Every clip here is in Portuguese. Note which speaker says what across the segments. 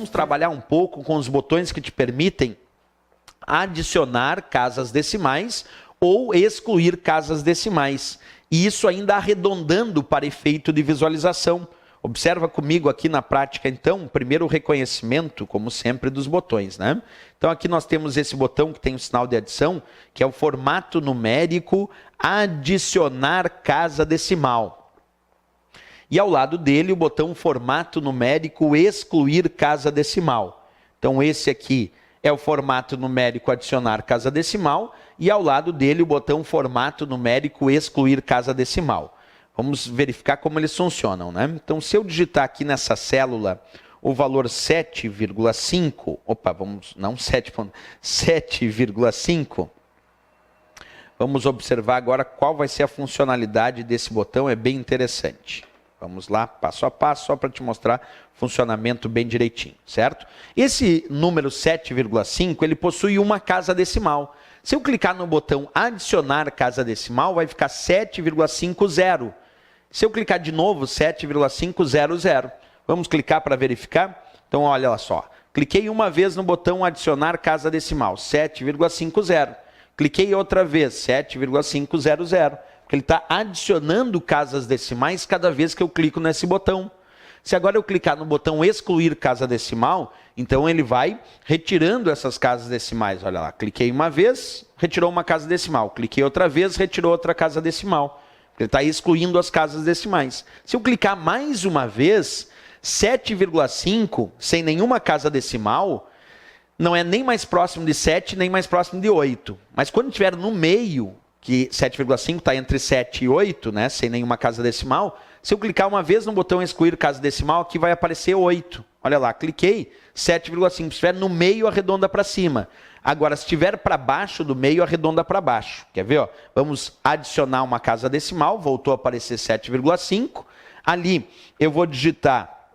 Speaker 1: vamos trabalhar um pouco com os botões que te permitem adicionar casas decimais ou excluir casas decimais. E isso ainda arredondando para efeito de visualização. Observa comigo aqui na prática, então, primeiro o reconhecimento, como sempre, dos botões, né? Então, aqui nós temos esse botão que tem o sinal de adição, que é o formato numérico adicionar casa decimal. E ao lado dele, o botão formato numérico excluir casa decimal. Então, esse aqui é o formato numérico adicionar casa decimal, e ao lado dele, o botão formato numérico excluir casa decimal. Vamos verificar como eles funcionam, né? Então, se eu digitar aqui nessa célula o valor 7,5, opa, vamos, não 7,5, vamos observar agora qual vai ser a funcionalidade desse botão, é bem interessante. Vamos lá, passo a passo, só para te mostrar o funcionamento bem direitinho, certo? Esse número 7,5, ele possui uma casa decimal. Se eu clicar no botão adicionar casa decimal, vai ficar 7,50. Se eu clicar de novo, 7,500. Vamos clicar para verificar? Então, olha só. Cliquei uma vez no botão adicionar casa decimal, 7,50. Cliquei outra vez, 7,500. Porque ele está adicionando casas decimais cada vez que eu clico nesse botão. Se agora eu clicar no botão excluir casa decimal, então ele vai retirando essas casas decimais. Olha lá, cliquei uma vez, retirou uma casa decimal. Cliquei outra vez, retirou outra casa decimal. Ele está excluindo as casas decimais. Se eu clicar mais uma vez, 7,5 sem nenhuma casa decimal, não é nem mais próximo de 7, nem mais próximo de 8. Mas quando estiver no meio, que 7,5 está entre 7 e 8, né, sem nenhuma casa decimal, se eu clicar uma vez no botão excluir casa decimal, aqui vai aparecer 8. Olha lá, cliquei, 7,5. Se estiver no meio, arredonda para cima. Agora, se estiver para baixo do meio, arredonda para baixo. Quer ver? Ó? Vamos adicionar uma casa decimal, voltou a aparecer 7,5. Ali, eu vou digitar,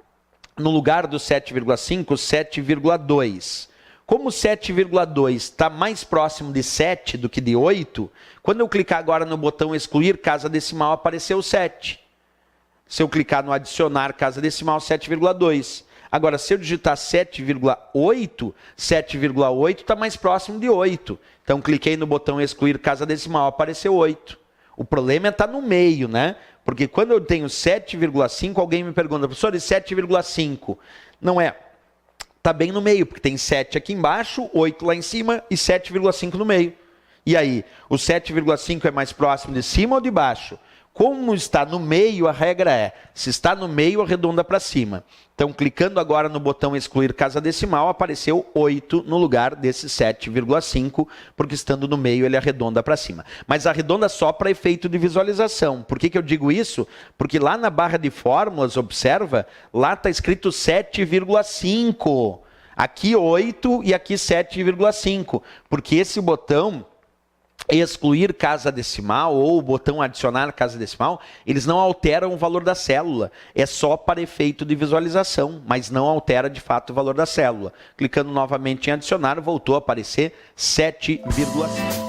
Speaker 1: no lugar do 7,5, 7,2. Como 7,2 está mais próximo de 7 do que de 8, quando eu clicar agora no botão excluir casa decimal, apareceu 7. Se eu clicar no adicionar casa decimal, 7,2. Agora, se eu digitar 7,8, 7,8 está mais próximo de 8. Então, cliquei no botão excluir casa decimal, apareceu 8. O problema é estar no meio, né? Porque quando eu tenho 7,5, alguém me pergunta, professor, e 7,5? Não é. Está bem no meio, porque tem 7 aqui embaixo, 8 lá em cima e 7,5 no meio. E aí, o 7,5 é mais próximo de cima ou de baixo? Como está no meio, a regra é, se está no meio, arredonda para cima. Então, clicando agora no botão excluir casa decimal, apareceu 8 no lugar desse 7,5, porque estando no meio, ele arredonda para cima. Mas arredonda só para efeito de visualização. Por que eu digo isso? Porque lá na barra de fórmulas, observa, lá está escrito 7,5. Aqui 8 e aqui 7,5. Porque esse botão excluir casa decimal ou o botão adicionar casa decimal, eles não alteram o valor da célula. É só para efeito de visualização, mas não altera de fato o valor da célula. Clicando novamente em adicionar, voltou a aparecer 7,5.